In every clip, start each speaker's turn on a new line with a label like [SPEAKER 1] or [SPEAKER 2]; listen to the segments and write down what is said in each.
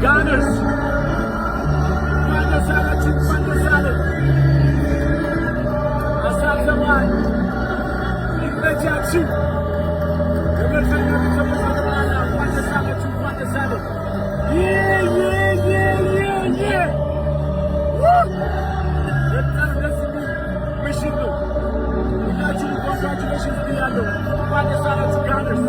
[SPEAKER 1] Gunners. Gunners. Asal zaman. Indonesia. Kebetulan kita bersama Gunners. Yeah. Woo! Mission. Congratulations, Diallo. Gunners.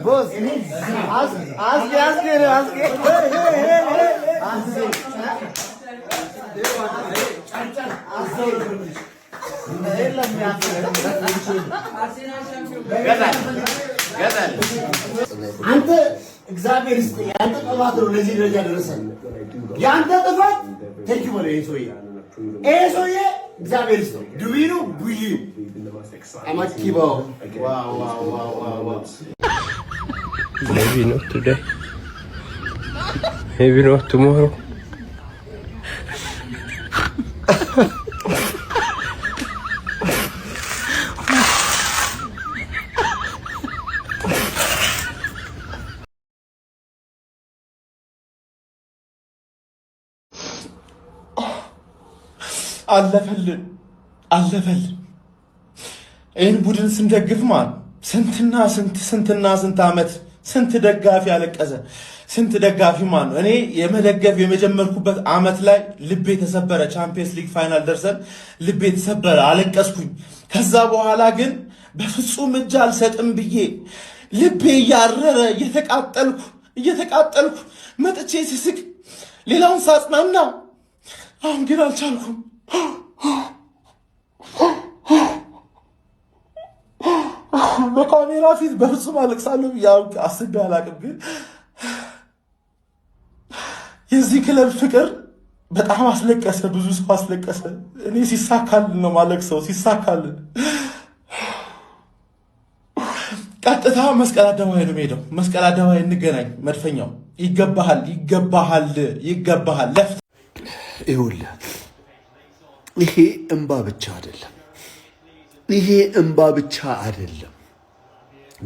[SPEAKER 2] Boss, ask. አንተ እግዚአብሔር ይስጥ ያንተ ጥፋት ነው ለዚህ ደረጃ ደረሰን። ያንተ ጥፋት ተኪ ወለ ኤሶዬ እግዚአብሔር ይስጥ ዱዊኑ ቡይ አማኪቦ ዋው
[SPEAKER 3] Maybe not today. Maybe not tomorrow.
[SPEAKER 4] አለፈልን ይህን ቡድን ስንደግፍ ማን ስንት ዓመት ስንት ደጋፊ ያለቀሰ ስንት ደጋፊ ማን ነው። እኔ የመደገፍ የመጀመርኩበት ዓመት ላይ ልቤ ተሰበረ። ቻምፒየንስ ሊግ ፋይናል ደርሰን ልቤ ተሰበረ፣ አለቀስኩኝ። ከዛ በኋላ ግን በፍጹም እጅ አልሰጥም ብዬ ልቤ እያረረ እየተቃጠልኩ መጥቼ ስስቅ ሌላውን ሳጽናና፣ አሁን ግን አልቻልኩም። በካሜራ ፊት በፍጹም አለቅሳለሁ ብዬ አስቤ አላቅም። ግን የዚህ ክለብ ፍቅር በጣም አስለቀሰ፣ ብዙ ሰው አስለቀሰ። እኔ ሲሳካልን ነው ማለቅሰው፣ ሲሳካልን ቀጥታ መስቀል አደባባይ ነው የምሄደው። መስቀል አደባባይ እንገናኝ። መድፈኛው ይገባሃል።
[SPEAKER 5] ይኸውልህ ይሄ እንባ ብቻ አይደለም፣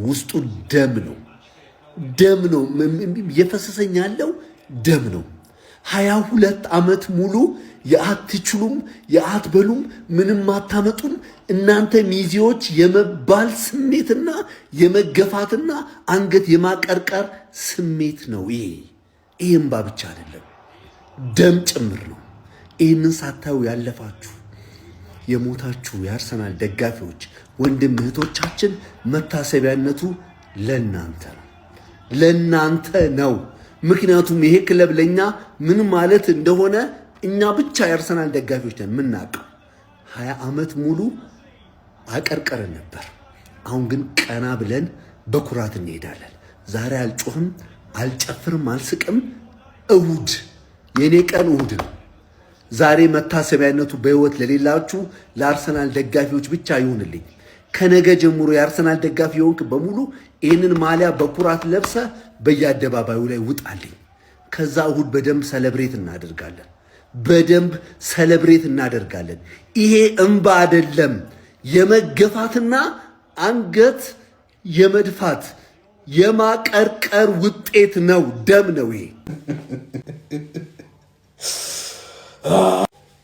[SPEAKER 5] ውስጡ ደም ነው የፈሰሰኝ ያለው ደም ነው። 22 ዓመት ሙሉ የአትችሉም የአትበሉም ምንም አታመጡም እናንተ ሚዜዎች የመባል ስሜትና የመገፋትና አንገት የማቀርቀር ስሜት ነው። ይሄ እንባ ብቻ አይደለም፣ ደም ጭምር ነው። ይህንን ሳታዩ ያለፋችሁ የሞታችሁ የአርሰናል ደጋፊዎች ወንድም እህቶቻችን መታሰቢያነቱ ለናንተ ነው። ምክንያቱም ይሄ ክለብ ለኛ ምን ማለት እንደሆነ እኛ ብቻ የአርሰናል ደጋፊዎች ነን የምናውቀው። 20 ዓመት ሙሉ አቀርቀረን ነበር። አሁን ግን ቀና ብለን በኩራት እንሄዳለን። ዛሬ አልጮህም፣ አልጨፍርም፣ አልስቅም። እሁድ የኔ ቀን እሁድ ነው። ዛሬ መታሰቢያነቱ በህይወት ለሌላችሁ ለአርሰናል ደጋፊዎች ብቻ ይሁንልኝ። ከነገ ጀምሮ የአርሰናል ደጋፊ የሆንክ በሙሉ ይህንን ማሊያ በኩራት ለብሰ በየአደባባዩ ላይ ውጣልኝ። ከዛ እሁድ በደንብ ሰለብሬት እናደርጋለን። ይሄ እንባ አይደለም፣ የመገፋትና አንገት የመድፋት የማቀርቀር ውጤት ነው። ደም ነው ይሄ።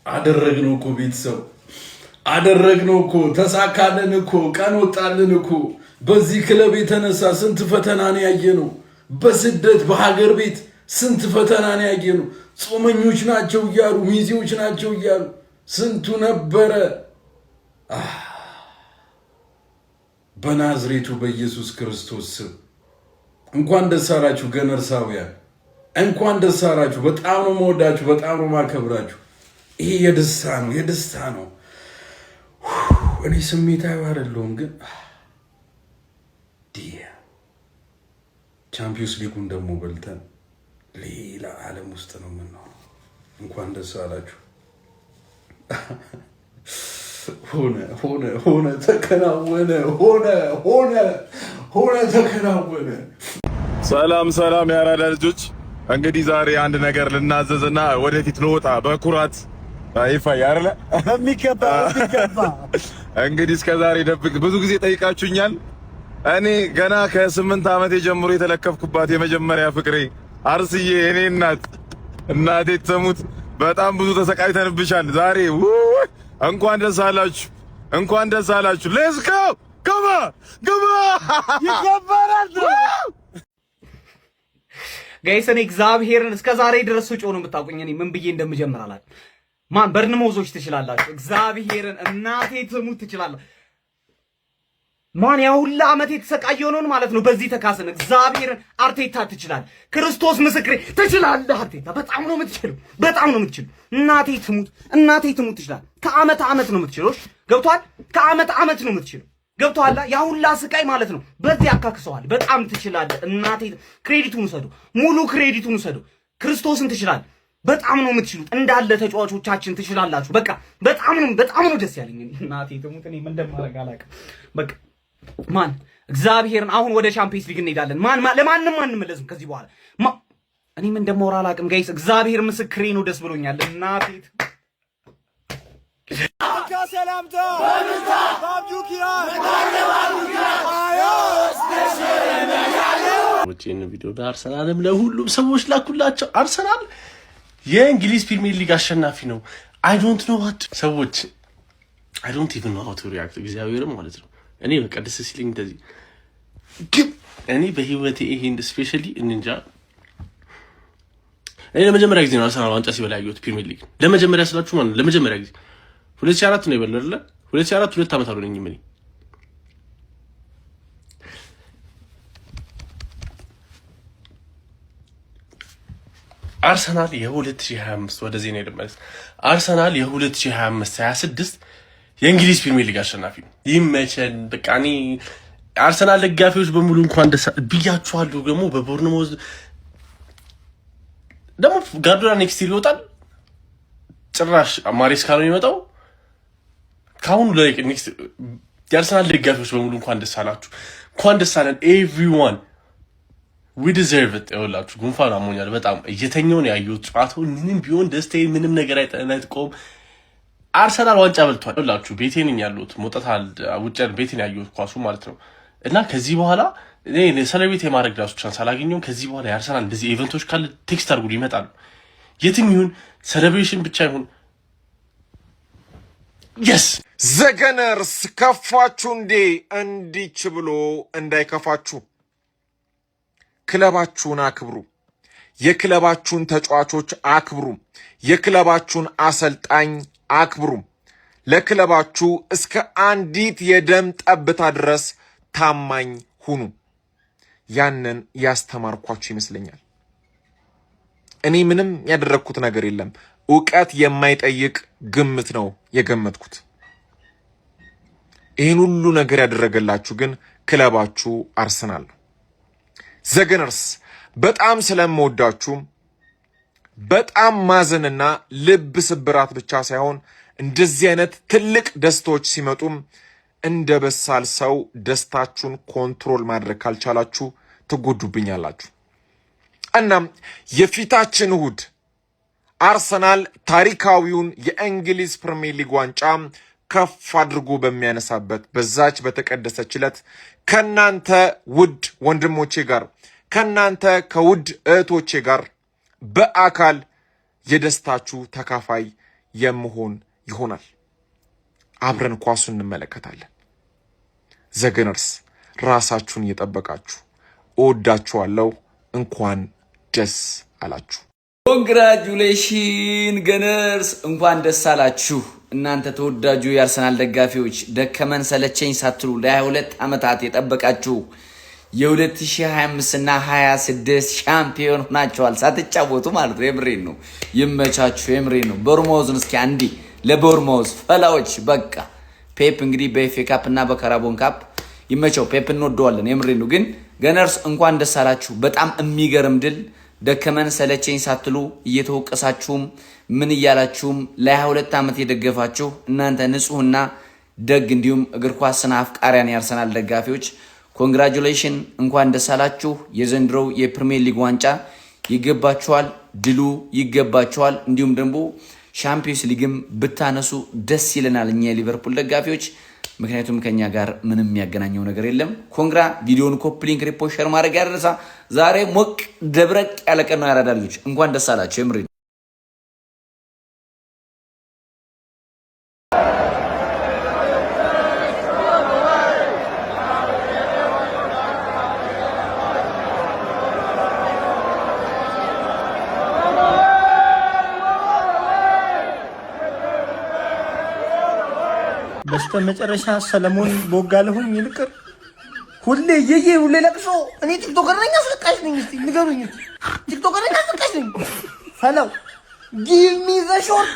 [SPEAKER 6] አደረግነው እኮ ቤተሰብ አደረግነው እኮ፣ ተሳካልን እኮ፣ ቀን ወጣልን እኮ። በዚህ ክለብ የተነሳ ስንት ፈተናን ያየነው፣ በስደት በሀገር ቤት ስንት ፈተናን ያየኑ ጾመኞች ናቸው እያሉ ሚዜዎች ናቸው እያሉ ስንቱ ነበረ። በናዝሬቱ በኢየሱስ ክርስቶስ ስም እንኳን ደስ አላችሁ ገነርሳውያን፣ እንኳን ደስ አላችሁ። በጣም ነው መወዳችሁ፣ በጣም ነው ማከብራችሁ። ይሄ የደስታ ነው። እኔ ስሜታዊ አይደለሁም፣ ግን ቻምፒዮንስ ሊጉን ደግሞ በልተን ሌላ ዓለም ውስጥ ነው የምንሆነው። እንኳን ደስ አላችሁ። ሆነ ተከናወነ፣ ሆነ ተከናወነ።
[SPEAKER 7] ሰላም ያራዳ ልጆች፣ እንግዲህ ዛሬ አንድ ነገር ልናዘዝና ወደፊት ልወጣ በኩራት ይፋ ያረለ የሚከባ እንግዲህ እስከዛሬ ደብቅ ብዙ ጊዜ ጠይቃችሁኛል። እኔ ገና ከ8 ዓመቴ ጀምሮ የተለከፍኩባት የመጀመሪያ ፍቅሬ አርስዬ፣ እኔ እናቴ ተሙት በጣም ብዙ ተሰቃይተንብሻል። ዛሬ እንኳን ደስ አላችሁ፣ እንኳን ደስ አላችሁ። ሌትስ ጎ ገባ ይከበራል።
[SPEAKER 8] ጋይስ እኔ እግዚአብሔርን እስከዛሬ ድረስ ጮህ ነው የምታውቁኝ። እኔ ምን ብዬ እንደምጀምር አላውቅም። ማን በርንሞዞች ትችላላችሁ፣ እግዚአብሔርን እናቴ ትሙት ትችላላችሁ። ማን ያው ሁላ ዓመት የተሰቃየው ነው ማለት ነው። በዚህ ተካሰን እግዚአብሔርን አርቴታ ትችላለህ፣ ክርስቶስ ምስክሬ ትችላለህ። አርቴታ በጣም ነው የምትችለው፣ በጣም ነው የምትችለው። እናቴ ትሙት ትችላለህ። ከዓመት ዓመት ነው የምትችለው። ገብቷል? ከዓመት ዓመት ነው የምትችለው። ገብቷል? ያ ሁላ ስቃይ ማለት ነው በዚህ አካክሰዋል። በጣም ትችላለህ። እናቴ ክሬዲቱን ውሰዱ፣ ሙሉ ክሬዲቱን ውሰዱ። ክርስቶስን ትችላለህ። በጣም ነው የምትችሉት። እንዳለ ተጫዋቾቻችን ትችላላችሁ። በቃ በጣም ነው ደስ ያለኝ። እናቴ ትሙት እኔ ምን እንደማደርግ አላውቅም። በቃ ማን እግዚአብሔርን አሁን ወደ ቻምፒየንስ ሊግ እንሄዳለን። ለማንም አንመለስም ከዚህ በኋላ። እኔ ምን እንደማወራ አላውቅም ጋይስ። እግዚአብሔር ምስክሬ ነው። ደስ ብሎኛል። እናቴ
[SPEAKER 1] ሰላምታ
[SPEAKER 9] ቪዲዮ ለአርሰናልም ለሁሉም ሰዎች ላኩላቸው። አርሰናል የእንግሊዝ ፕሪሚየር ሊግ አሸናፊ ነው። አይ ዶንት ኖ ዋት ሰዎች አይ ዶንት ኢቭን ኖ ሃው ቱ ሪአክት እግዚአብሔርም ማለት ነው። እኔ በቃ ደስ ሲለኝ እንደዚህ ግን እኔ በህይወቴ ይሄን ስፔሻሊ እንጃ እኔ ለመጀመሪያ ጊዜ ነው አርሰናል ዋንጫ ሲበላ ያየሁት ፕሪሚየር ሊግ። ለመጀመሪያ ስላችሁ ማለት ለመጀመሪያ ጊዜ 2004 ነው የበላው አይደል? 2004 2 ዓመት አልሆነኝም እኔ። አርሰናል የ2025 ወደዚህ ነው የደመረስ። አርሰናል የ2025 26 የእንግሊዝ ፕሪሚየር ሊግ አሸናፊ ነው። ይመቸን በቃ። እኔ አርሰናል ደጋፊዎች በሙሉ እንኳን ደስ ብያችኋለሁ። ደግሞ በቦርንሞዝ ደግሞ ጋርዶና ኔክስት ይወጣል። ጭራሽ ማሬስካ ነው የሚመጣው። ካሁን ኔክስት የአርሰናል ደጋፊዎች በሙሉ እንኳን ደስ አላችሁ፣ እንኳን ደስ አለን ኤቭሪዋን ዊ ዲዘርቭ ኢት። ይኸውላችሁ ጉንፋን አሞኛል በጣም እየተኛው ነው ያየሁት። ጨዋታው ምንም ቢሆን ደስታዬ ምንም ነገር አይጠነጥቆም። አርሰናል ዋንጫ በልቷል። ይኸውላችሁ ቤቴ ነኝ ያለሁት፣ ሞጣታል ውጭ ቤቴ ነኝ ያየሁት ኳሱ ማለት ነው። እና ከዚህ በኋላ እኔ ሰለብሬት የማድረግ ራሱ ቻንስ አላገኘሁም። ከዚህ በኋላ የአርሰናል እንደዚህ ኢቨንቶች ካለ ቴክስት አድርጉ ይመጣሉ። የትም ይሁን ሴሌብሬሽን ብቻ ይሁን የስ
[SPEAKER 10] ዘገነርስ ከፋችሁ እንዴ? እንዲች ብሎ እንዳይከፋችሁ ክለባችሁን አክብሩ። የክለባችሁን ተጫዋቾች አክብሩ። የክለባችሁን አሰልጣኝ አክብሩ። ለክለባችሁ እስከ አንዲት የደም ጠብታ ድረስ ታማኝ ሁኑ። ያንን ያስተማርኳችሁ ይመስለኛል። እኔ ምንም ያደረግኩት ነገር የለም። ዕውቀት የማይጠይቅ ግምት ነው የገመትኩት። ይህን ሁሉ ነገር ያደረገላችሁ ግን ክለባችሁ አርሰናል ነው። ዘገነርስ በጣም ስለምወዳችሁ በጣም ማዘንና ልብ ስብራት ብቻ ሳይሆን እንደዚህ አይነት ትልቅ ደስታዎች ሲመጡም እንደ በሳል ሰው ደስታችሁን ኮንትሮል ማድረግ ካልቻላችሁ ትጎዱብኛላችሁ። እናም የፊታችን እሁድ አርሰናል ታሪካዊውን የእንግሊዝ ፕሪሚየር ሊግ ዋንጫ ከፍ አድርጎ በሚያነሳበት በዛች በተቀደሰች ዕለት ከናንተ ውድ ወንድሞቼ ጋር ከናንተ ከውድ እህቶቼ ጋር በአካል የደስታችሁ ተካፋይ የምሆን ይሆናል። አብረን ኳሱን እንመለከታለን። ዘገነርስ ራሳችሁን እየጠበቃችሁ እወዳችኋለሁ። እንኳን ደስ አላችሁ።
[SPEAKER 11] ኮንግራጁሌሽን ገነርስ እንኳን ደስ አላችሁ። እናንተ ተወዳጁ የአርሰናል ደጋፊዎች ደከመን ሰለቸኝ ሳትሉ ለ22 ዓመታት የጠበቃችሁ የ2025 እና 26 ሻምፒዮን ሆናችኋል። ሳትጫወቱ ማለት ነው። የምሬን ነው። ይመቻችሁ። የምሬን ነው። ቦርማውዝን እስኪ አንዴ ለቦርማውዝ ፈላዎች በቃ ፔፕ እንግዲህ በኤፍኤ ካፕ እና በካራቦን ካፕ ይመቸው። ፔፕ እንወደዋለን። የምሬን ነው። ግን ገነርስ እንኳን ደስ አላችሁ። በጣም የሚገርም ድል። ደከመን ሰለቸኝ ሳትሉ እየተወቀሳችሁም ምን እያላችሁም ለ22 ዓመት የደገፋችሁ እናንተ ንጹህና ደግ እንዲሁም እግር ኳስና አፍቃሪያን የአርሰናል ደጋፊዎች ኮንግራጁሌሽን እንኳን ደስ አላችሁ። የዘንድሮው የፕሪሚየር ሊግ ዋንጫ ይገባችኋል፣ ድሉ ይገባችኋል። እንዲሁም ደግሞ ሻምፒዮንስ ሊግም ብታነሱ ደስ ይለናል እኛ የሊቨርፑል ደጋፊዎች፣ ምክንያቱም ከኛ ጋር ምንም የሚያገናኘው ነገር የለም። ኮንግራ። ቪዲዮውን ኮፒ ሊንክ፣ ሪፖስት፣ ሼር ማድረግ ያደረሳ። ዛሬ ሞቅ ደብረቅ ያለ ቀን ነው። ያራዳ ልጆች እንኳን ደስ አላችሁ። የምሬ
[SPEAKER 4] በስተመጨረሻ ሰለሞን ቦጋለሁኝ ይልቅር ሁሌ ሁሌ ለቅሶ። እኔ ቲክቶከር ነኝ አስለቃሽ ነኝ? እስቲ ንገሩኝ። ቲክቶከር ነኝ አስለቃሽ ነኝ? ፈላው ጊቭ ሚ ዘ ሾርት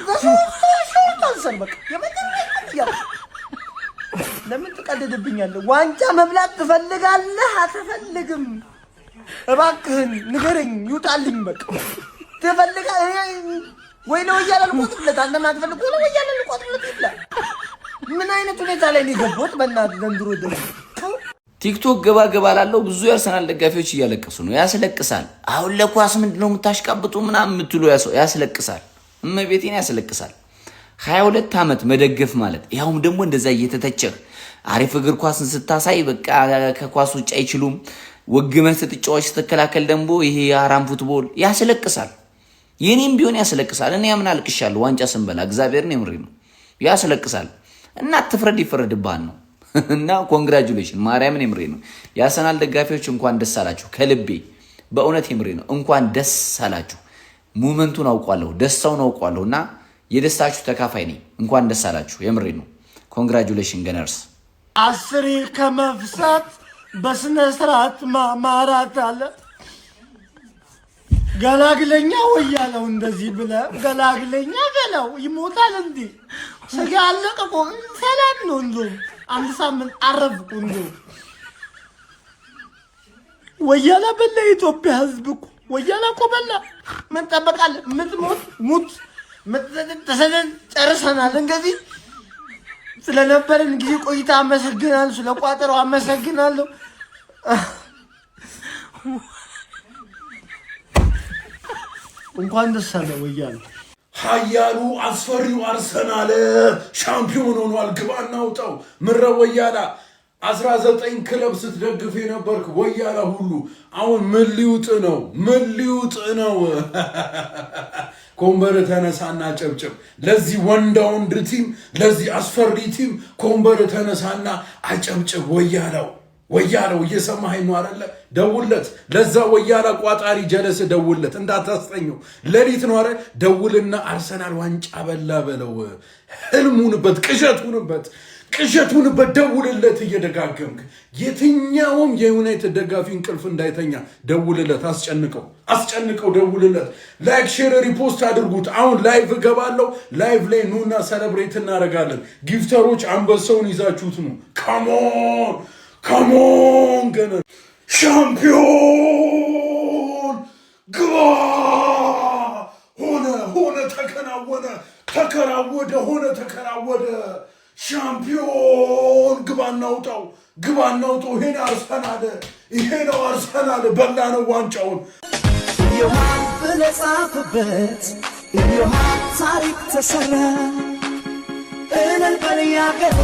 [SPEAKER 4] አንሰር። በቃ የመጀመሪያ ለምን ትቀልድብኛለህ? ዋንጫ መብላት ትፈልጋለህ አትፈልግም? እባክህን ንገረኝ፣ ይውጣልኝ። በቃ ትፈልጋለህ ወይ ነው እያለ ልቆጥርለት? አንተ ማትፈልግ ወይ ነው እያለ ልቆጥርለት? ይብላ። ምን አይነት ሁኔታ ላይ ነው የገባሁት? በእናትህ ዘንድሮ ደግሞ
[SPEAKER 11] ቲክቶክ ገባ ገባ ላለው ብዙ የአርሰናል ደጋፊዎች እያለቀሱ ነው። ያስለቅሳል። አሁን ለኳስ ምንድነው የምታሽቃብጡ ምናምን የምትሉ ያስለቅሳል። እመቤቴን ያስለቅሳል። 22 ዓመት መደገፍ ማለት ያውም ደግሞ እንደዛ እየተተቸህ አሪፍ እግር ኳስን ስታሳይ በቃ ከኳስ ውጭ አይችሉም። ወግመን ስትጫወች ስትከላከል ደግሞ ይሄ የአራም ፉትቦል ያስለቅሳል። የኔም ቢሆን ያስለቅሳል። እኔ ምን አልቅሻለሁ? ዋንጫ ስንበላ እግዚአብሔርን የምሬ ነው። ያስለቅሳል። እና ትፍረድ ይፈረድብሃል ነው። እና ኮንግራጁሌሽን ማርያምን የምሬ ነው። የአርሰናል ደጋፊዎች እንኳን ደስ አላችሁ። ከልቤ በእውነት የምሬ ነው። እንኳን ደስ አላችሁ። ሙመንቱን አውቋለሁ፣ ደስታውን አውቋለሁ እና የደስታችሁ ተካፋይ ነኝ። እንኳን ደስ አላችሁ። የምሬ ነው። ኮንግራጁሌሽን ገነርስ።
[SPEAKER 4] አስሬ ከመፍሳት በስነ ስርዓት ማራት አለ። ገላግለኛ ወያለው እንደዚህ ብለህ ገላግለኛ በለው ይሞታል እንዴ? ስጋ አለቀ እኮ ሰላም ነው። እንደውም አንድ ሳምንት አረፍኩ። እንደውም ወያላ በላ የኢትዮጵያ ሕዝብ እኮ ወያላ እኮ በላ። ምን ጠበቃለህ? ምትሞት ሙት። ተሰደን ጨርሰናል። እንግዲህ ስለነበረን ጊዜ ቆይታ አመሰግናለሁ። ስለቋጠረው አመሰግናለሁ። እንኳን ደስ አለ ወያላ።
[SPEAKER 6] ኃያሉ አስፈሪው አርሰናል ሻምፒዮን ሆኗል። ግባ እናውጣው። ምረ ወያላ 19 ክለብ ስትደግፍ የነበርክ ወያላ ሁሉ አሁን ምን ሊውጥ ነው? ምን ሊውጥ ነው? ኮምበር ተነሳና ጨብጭብ። ለዚህ ወንዳ ወንድ ቲም፣ ለዚህ አስፈሪ ቲም ኮምበር ተነሳና አጨብጭብ። ወያላው እየሰማኸኝ ነው አይደለ? ደውለት። ለዛ ወያላ ቋጣሪ ጀለስ ደውለት፣ እንዳታስጠኘው። ሌሊት ነው አይደል? ደውልና አርሰናል ዋንጫ በላ በለው። ህልሙንበት፣ ቅዠቱንበት ደውልለት እየደጋገምክ። የትኛውም የዩናይትድ ደጋፊ እንቅልፍ እንዳይተኛ ደውልለት፣ አስጨንቀው፣ ደውልለት። ላይክ፣ ሼር፣ ሪፖስት አድርጉት። አሁን ላይቭ እገባለሁ። ላይቭ ላይ ኑና ሰለብሬት እናደርጋለን። ጊፍተሮች አንበሳውን ይዛችሁት ነው። ካሞን ገና ሻምፒዮን ግባ። ሆነ ተከናወደ። ሻምፒዮን ግባ እናውጣው። ይሄ ነው አርሰናል። በላ ነው ዋንጫውን።
[SPEAKER 12] ኢዮሃን ብለጻፍበት ኢዮሃን ታሪክ ተሰራ እልል በል ያገሬ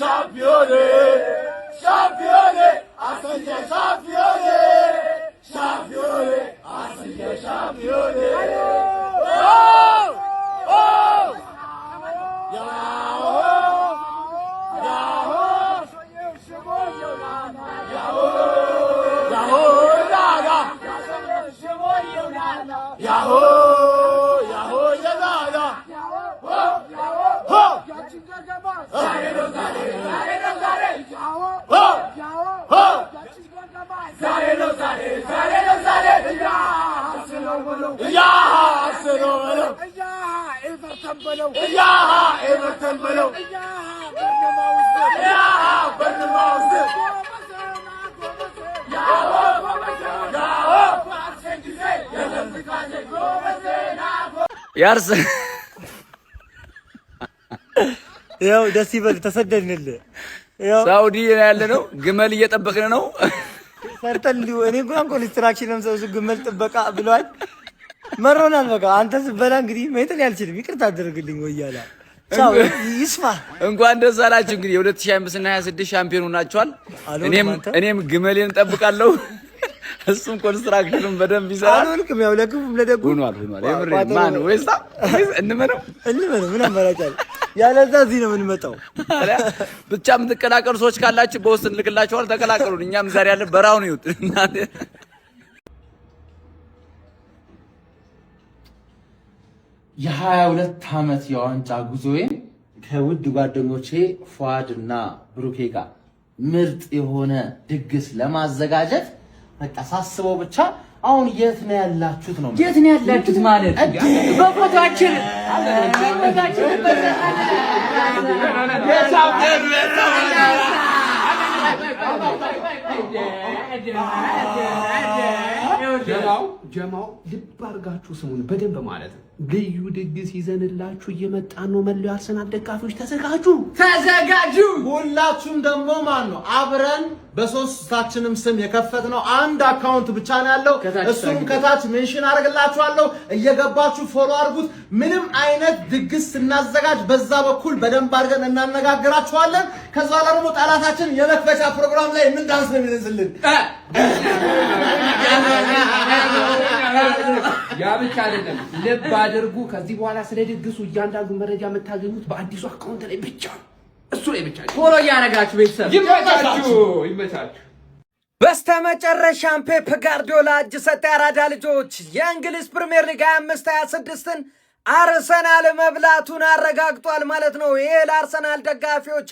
[SPEAKER 1] Champione, champione, Arsenal champione, champione, Arsenal champione. Oh, oh, Yahoo, Yahoo, Yahoo, Yahoo, Yahoo,
[SPEAKER 11] ያርስ
[SPEAKER 8] ያው ደስ ይበል ተሰደድንልህ። ያው
[SPEAKER 11] ሳውዲ ያለ ነው ግመል እየጠበቅን ነው።
[SPEAKER 8] ሰርተን እኔ እንኳን ኮንስትራክሽን ነው ሰው ግመል ጥበቃ ብሏል። መሮናል። በቃ አንተ ዝበላ እንግዲህ መይተን ያልችልም ይቅርታ አድርግልኝ ወያላ ቻው ይስፋ።
[SPEAKER 11] እንኳን ደስ አላችሁ። እንግዲህ የ2025 እና 26 ሻምፒዮን ናቸዋል። እኔም ግመሌን እንጠብቃለሁ። እሱም ኮንስትራክሽኑን በደንብ ይሰራል።
[SPEAKER 8] አልወልቅም። ያው ለክፉም ለደጉ
[SPEAKER 11] ሆኗል። የምሬ ማን ወይስ እንመነው
[SPEAKER 8] ምን አማራጫል? ያለዛ እዚህ ነው የምንመጣው።
[SPEAKER 11] ብቻ የምትቀላቀሉ ሰዎች ካላችሁ በውስጥ እንልክላችኋል። ተቀላቀሉን። እኛም ዛሬ ያለ በራው ነው ይውጥ
[SPEAKER 4] የ22 ዓመት የዋንጫ ጉዞዬን ከውድ ጓደኞቼ ፏድ እና ብሩኬ ጋር ምርጥ የሆነ ድግስ ለማዘጋጀት በቃ ሳስበው ብቻ አሁን የት ነው ያላችሁት ነው?
[SPEAKER 11] የት ነው ያላችሁት ማለት በፎቶአችን
[SPEAKER 10] ጀማው ልብ አድርጋችሁ ስሙን በደንብ ማለት ነው። ልዩ ድግስ ይዘንላችሁ እየመጣን ነው። መለዮ አርሰናል ደጋፊዎች ተዘጋጁ።
[SPEAKER 4] ሁላችሁም ደግሞ ማን ነው አብረን በሶስታችንም ስም የከፈትነው አንድ አካውንት ብቻ ነው ያለው። እሱም ከታች ሜንሽን አደርግላችኋለሁ። እየገባችሁ ፎሎ አድርጉት። ምንም አይነት ድግስ ስናዘጋጅ በዛ በኩል በደንብ አድርገን እናነጋግራችኋለን። ከዛ በኋላ ደግሞ ጠላታችን የመክፈቻ ፕሮግራም ላይ ምን ዳንስ ነው የሚነዝልን?
[SPEAKER 10] ያ ብቻ አይደለም፣ ልብ አድርጉ። ከዚህ በኋላ ስለ ድግሱ እያንዳንዱ መረጃ የምታገኙት በአዲሱ አካውንት ላይ ብቻ ነው። እሱ ላይ ብቻ
[SPEAKER 11] ፎሎ እያደረጋችሁ ቤተሰብ
[SPEAKER 10] ይመቻችሁ።
[SPEAKER 8] በስተመጨረሻም ፔፕ ጋርዲዮላ እጅ ሰጠ። ያራዳ ልጆች የእንግሊዝ ፕሪሚየር ሊግ 25-26ን አርሰናል መብላቱን አረጋግጧል ማለት ነው። ይሄ ለአርሰናል ደጋፊዎች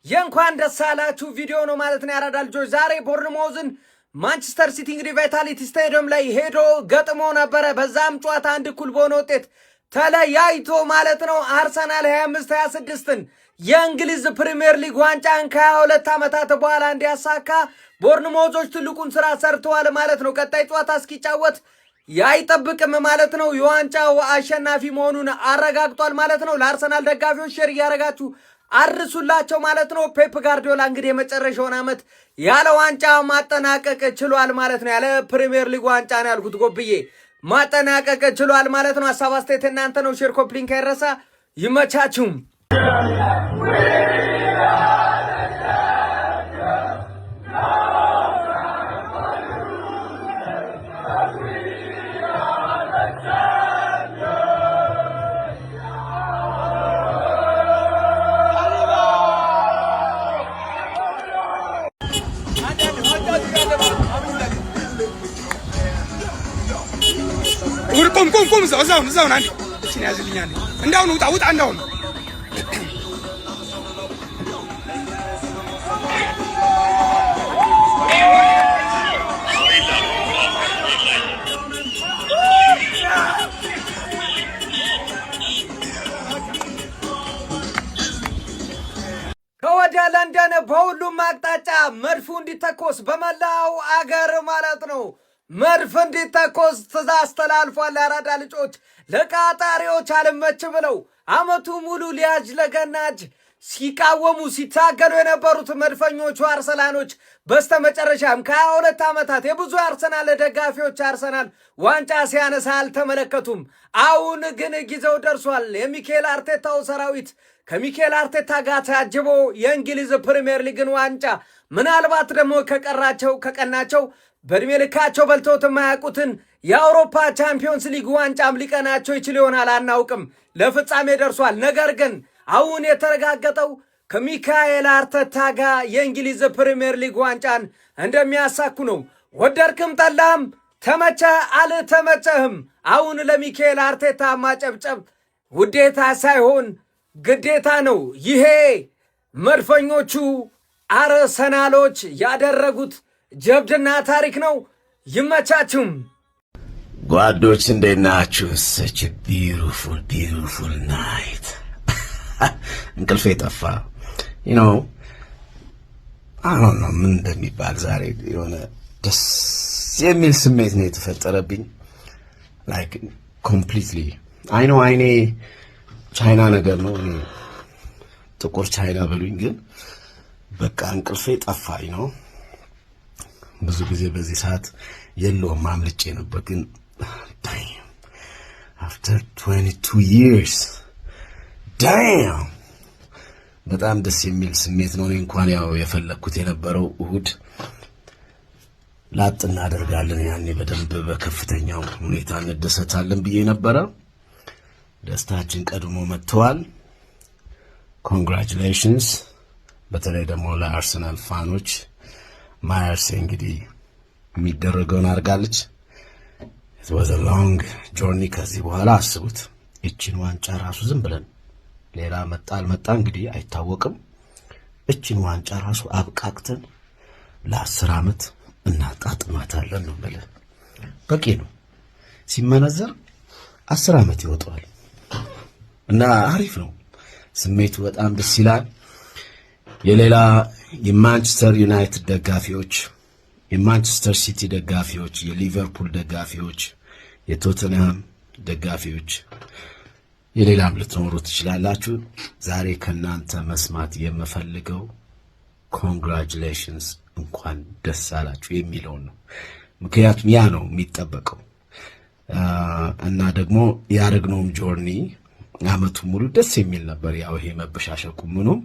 [SPEAKER 8] የእንኳን ደስ አላችሁ ቪዲዮ ነው ማለት ነው። ያራዳ ልጆች ዛሬ ቦርንማውዝን ማንቸስተር ሲቲ እንግዲህ ቫይታሊቲ ስታዲየም ላይ ሄዶ ገጥሞ ነበረ። በዛም ጨዋታ 1-1 በሆነ ውጤት ተለያይቶ ማለት ነው አርሰናል 25-26ን የእንግሊዝ ፕሪሚየር ሊግ ዋንጫን ከ22 ዓመታት በኋላ እንዲያሳካ ቦርንማውዞች ትልቁን ስራ ሰርተዋል ማለት ነው። ቀጣይ ጨዋታ እስኪጫወት አይጠብቅም ማለት ነው። የዋንጫው አሸናፊ መሆኑን አረጋግጧል ማለት ነው። ለአርሰናል ደጋፊዎች ሼር እያደረጋችሁ አርሱላቸው ማለት ነው። ፔፕ ጋርዲዮላ እንግዲህ የመጨረሻውን ዓመት ያለ ዋንጫ ማጠናቀቅ ችሏል ማለት ነው። ያለ ፕሪሚየር ሊግ ዋንጫ ነው ያልኩት ጎብዬ ማጠናቀቅ ችሏል ማለት ነው። ሀሳብ አስተያየት እናንተ ነው። ሼር ኮፕሊንክ አይረሳ። ይመቻችሁም።
[SPEAKER 1] ቁም እዛው አንዴ እቺን ያዝልኛል። እንዳው ነው ውጣ እንዳው ነው
[SPEAKER 8] ከወደ ለንደን በሁሉም አቅጣጫ መድፉ እንዲተኮስ በመላው አገር ማለት ነው መድፍ እንዲተኮስ ትእዛዝ ተላልፏል። ያራዳ ልጆች ለቃጣሪዎች አልመች ብለው አመቱ ሙሉ ሊያጅ ለገናጅ ሲቃወሙ ሲታገሉ የነበሩት መድፈኞቹ አርሰናሎች በስተመጨረሻም ከ22 ዓመታት የብዙ አርሰናል ደጋፊዎች አርሰናል ዋንጫ ሲያነሳ አልተመለከቱም። አሁን ግን ጊዜው ደርሷል። የሚካኤል አርቴታው ሰራዊት
[SPEAKER 13] ከሚኬል አርቴታ ጋር ታጅቦ የእንግሊዝ ፕሪሚየር ሊግን ዋንጫ ምናልባት ደግሞ ከቀናቸው በእድሜ ልካቸው በልተውት የማያውቁትን የአውሮፓ ቻምፒዮንስ ሊግ ዋንጫም ሊቀናቸው ይችል ይሆናል፣ አናውቅም። ለፍጻሜ ደርሷል። ነገር ግን አሁን የተረጋገጠው ከሚካኤል አርቴታ ጋር የእንግሊዝ ፕሪሚየር ሊግ ዋንጫን እንደሚያሳኩ ነው። ወደድክም ጠላህም፣ ተመቸ አልተመቸህም፣ አሁን ለሚካኤል አርቴታ ማጨብጨብ ውዴታ ሳይሆን ግዴታ ነው። ይሄ መድፈኞቹ አርሰናሎች ያደረጉት ጀብድና ታሪክ ነው። ይመቻችሁም
[SPEAKER 14] ጓዶች፣ እንዴት ናችሁ? such a beautiful night እንቅልፌ ጠፋ። you know I don't know ምን እንደሚባል ዛሬ የሆነ ደስ የሚል ስሜት ነው የተፈጠረብኝ። like completely I know አይኔ ቻይና ነገር ነው፣ ጥቁር ቻይና በሉኝ፣ ግን በቃ እንቅልፌ ጠፋኝ ነው። ብዙ ጊዜ በዚህ ሰዓት የለውም አምልጬ ነበር፣ ግን damn after 22 years damn በጣም ደስ የሚል ስሜት ነው። እንኳን ያው የፈለኩት የነበረው እሁድ ላጥ እናደርጋለን፣ ያኔ በደንብ በከፍተኛው ሁኔታ እንደሰታለን ብዬ ነበረ። ደስታችን ቀድሞ መጥቷል። ኮንግራቹሌሽንስ። በተለይ ደግሞ ለአርሰናል ፋኖች ማየርስ እንግዲህ የሚደረገውን አድርጋለች። it was a long journey። ከዚህ በኋላ አስቡት እቺን ዋንጫ ራሱ ዝም ብለን ሌላ መጣ አልመጣ እንግዲህ አይታወቅም፣ እቺን ዋንጫ ራሱ አብቃቅተን ለ10 ዓመት እናጣጥማታለን ነው ማለት በቂ ነው። ሲመነዘር 10 ዓመት ይወጣል እና አሪፍ ነው ስሜቱ፣ በጣም ደስ ይላል። የሌላ የማንቸስተር ዩናይትድ ደጋፊዎች፣ የማንቸስተር ሲቲ ደጋፊዎች፣ የሊቨርፑል ደጋፊዎች፣ የቶተንሃም ደጋፊዎች፣ የሌላም ልትኖሩ ትችላላችሁ። ዛሬ ከናንተ መስማት የምፈልገው ኮንግራቹሌሽንስ እንኳን ደስ አላችሁ የሚለው ነው። ምክንያቱም ያ ነው የሚጠበቀው እና ደግሞ ያደረግነውም ጆርኒ አመቱ ሙሉ ደስ የሚል ነበር። ያው ይሄ መበሻሸቁ ምኑም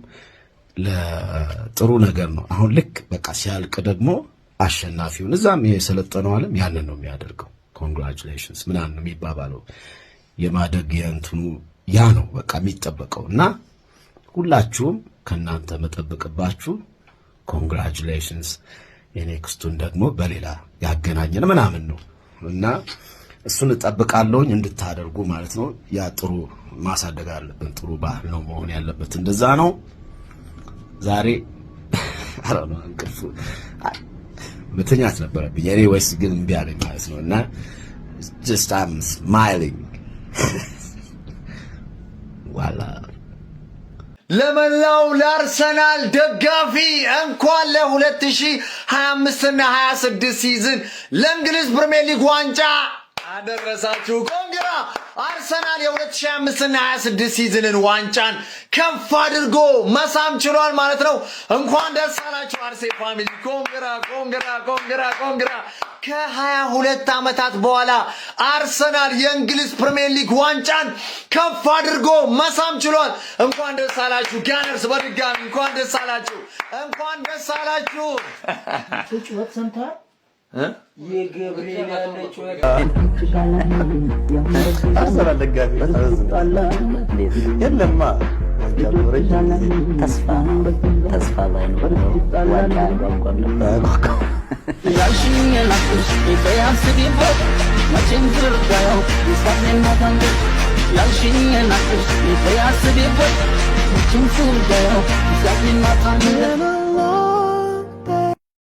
[SPEAKER 14] ለጥሩ ነገር ነው። አሁን ልክ በቃ ሲያልቅ ደግሞ አሸናፊውን እዛም የሰለጠነው ዓለም ያንን ነው የሚያደርገው። ኮንግራቹሌሽንስ ምናምን ነው የሚባባለው። የማደግ የእንትኑ ያ ነው በቃ የሚጠበቀው እና ሁላችሁም ከናንተ መጠበቅባችሁ ኮንግራቹሌሽንስ። የኔክስቱን ደግሞ በሌላ ያገናኘን ምናምን ነው እና እሱን እጠብቃለሁኝ እንድታደርጉ ማለት ነው። ያ ጥሩ ማሳደግ አለብን፣ ጥሩ ባህል ነው መሆን ያለበት። እንደዛ ነው። ዛሬ አራማ እንቅልፍ መተኛት ነበረብኝ እኔ ወይስ ግን እምቢ አለኝ ማለት ነው እና just I'm smiling ዋላ
[SPEAKER 11] ለመላው ለአርሰናል ደጋፊ እንኳን ለ2025 እና 26 ሲዝን ለእንግሊዝ ፕሪሚየር ሊግ ዋንጫ አደረሳችሁ። ኮንግራ አርሰናል የ2025 እና 26 ሲዝንን ዋንጫን ከፍ አድርጎ መሳም ችሏል ማለት ነው። እንኳን ደስ አላችሁ አርሴ ፋሚሊ። ኮንግራ ከ22 ዓመታት በኋላ አርሰናል የእንግሊዝ ፕሪሚየር ሊግ ዋንጫን ከፍ አድርጎ መሳም ችሏል። እንኳን ደስ አላችሁ ጋነርስ፣ በድጋሚ እንኳን ደስ አላችሁ፣ እንኳን ደስ አላችሁ።
[SPEAKER 2] ጩኸት ሰምተሃል? የገብርኤል ያለች
[SPEAKER 4] አርሰናል ደጋፊ የለማ ተስፋ ላይ ነው
[SPEAKER 12] ያልሽኝ